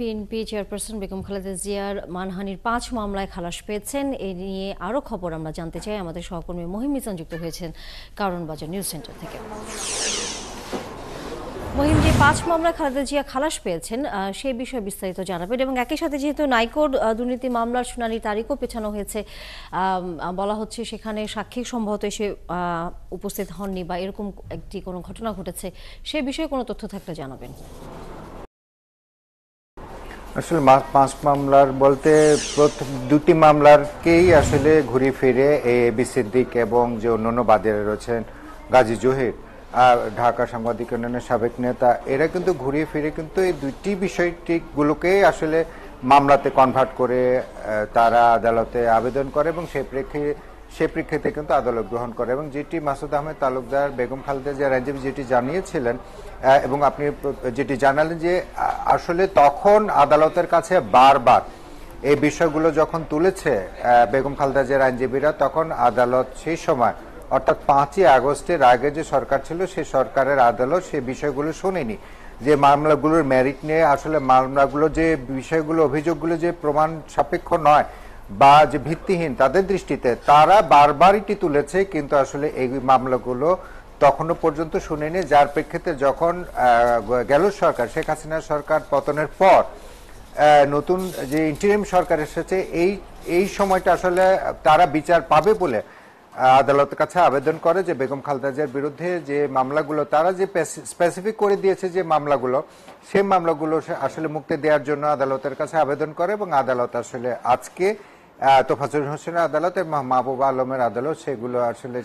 BNP chairperson Begum Khaleda জিয়ার মানহানির ৫ মামলায় খালাস পেয়েছেন। এ নিয়ে আরও খবর আমরা জানতে চাই। আমাদের সহকর্মী মহিম মিজান যুক্ত হয়েছেন কারণ বাজার নিউজ সেন্টার থেকে। মহিম, যে ৫ মামলায় খালেদা জিয়া খালাস পেয়েছেন সেই বিষয়ে বিস্তারিত জানাবেন, এবং একই সাথে যেহেতু নাইকোর দুর্নীতি মামলার শুনানির তারিখও পেছানো হয়েছে, বলা হচ্ছে সেখানে সাক্ষী সম্ভবত এসে উপস্থিত হননি বা এরকম কোনো ঘটনা ঘটেছে, সে বিষয়ে কোনো তথ্য থাকলে জানাবেন। আসলে ৫ মামলার বলতে দুটি মামলারকেই আসলে ঘুরে ফিরে এবি সিদ্দিক এবং যে অন্যান্য বাদীরা রয়েছেন গাজী জহির, ঢাকা সাংবাদিক ইউনিয়নের সাবেক নেতা, এরা কিন্তু ঘুরিয়ে ফিরে কিন্তু এই দুইটি বিষয়টিগুলোকেই আসলে মামলাতে কনভার্ট করে তারা আদালতে আবেদন করে এবং সেই প্রেক্ষিতে কিন্তু আদালত গ্রহণ করে। এবং যেটি মাসুদ আহমেদ তালুকদার বেগম খালেদা জিয়ার আইনজীবী যেটি জানিয়েছিলেন এবং আপনি যেটি জানালেন যে আসলে তখন আদালতের কাছে বারবার এই বিষয়গুলো যখন তুলেছে বেগম খালেদা জিয়ার আইনজীবীরা, তখন আদালত সেই সময় অর্থাৎ ৫ই আগস্টের আগে যে সরকার ছিল সেই সরকারের আদালত সেই বিষয়গুলো শোনেনি। যে মামলাগুলোর মেরিট নিয়ে আসলে মামলাগুলো যে বিষয়গুলো অভিযোগগুলো যে প্রমাণ সাপেক্ষ নয় বা যে ভিত্তিহীন তাদের দৃষ্টিতে, তারা বারবার এটি তুলেছে, কিন্তু আসলে এই মামলাগুলো তখনও পর্যন্ত শুনেনি। যার প্রেক্ষিতে যখন গেল সরকার, শেখ হাসিনা সরকার পতনের পর নতুন যে ইন্টারিম সরকার এসেছে, এই সময়টা আসলে তারা বিচার পাবে বলে আদালতের কাছে আবেদন করে যে বেগম খালেদা জিয়ার বিরুদ্ধে যে মামলাগুলো তারা যে স্পেসিফিক করে দিয়েছে যে মামলাগুলো, সেই মামলাগুলো আসলে মুক্তি দেওয়ার জন্য আদালতের কাছে আবেদন করে। এবং আদালত আসলে আজকে তোফাজ্জল হোসেনের আদালত এবং মাহবুবা আলমের আদালত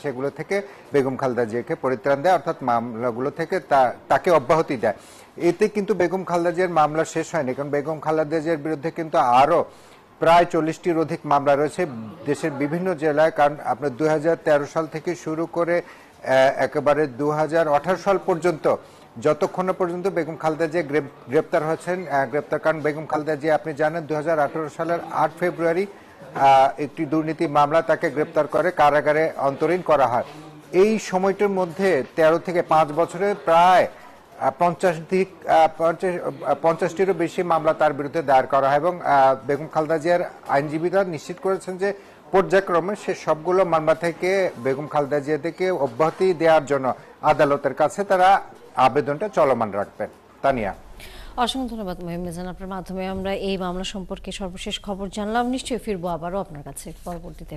সেগুলো থেকে বেগম খালেদা জিয়াকে পরিত্রাণ দেয়, অর্থাৎ মামলাগুলো থেকে তাকে অব্যাহতি দেয়। এতে কিন্তু বেগম খালেদা জিয়ার মামলা শেষ হয়নি, কারণ বেগম খালেদা জিয়ার বিরুদ্ধে কিন্তু আরো প্রায় ৪০টির অধিক মামলা রয়েছে দেশের বিভিন্ন জেলায়। কারণ আপনার ২০১৩ সাল থেকে শুরু করে একেবারে ২০১৮ সাল পর্যন্ত, যতক্ষণ পর্যন্ত বেগম খালেদা জিয়া গ্রেপ্তার হয়েছেন, কারণ বেগম খালেদা জিয়া আপনি জানেন ২০১৮ সালের ৮ ফেব্রুয়ারি একটি দুর্নীতি মামলা তাকে গ্রেপ্তার করে কারাগারে অন্তরীণ করা হয়। এই সময়টার মধ্যে ১৩ থেকে ৫ বছরে প্রায় ৫০টিরও বেশি মামলা তার বিরুদ্ধে দায়ের করা হয়। এবং বেগম খালেদা জিয়ার আইনজীবীরা নিশ্চিত করেছেন যে পর্যায়ক্রমে সে সবগুলো মামলা থেকে বেগম খালেদা জিয়াকে অব্যাহতি দেওয়ার জন্য আদালতের কাছে তারা আবেদনটা চলমান রাখবেন। তানিয়া, অসংখ্য ধন্যবাদ মহিম মিজান। আপনার মাধ্যমে আমরা এই মামলা সম্পর্কে সর্বশেষ খবর জানলাম। নিশ্চয়ই ফিরবো আবারও আপনার কাছে পরবর্তীতে।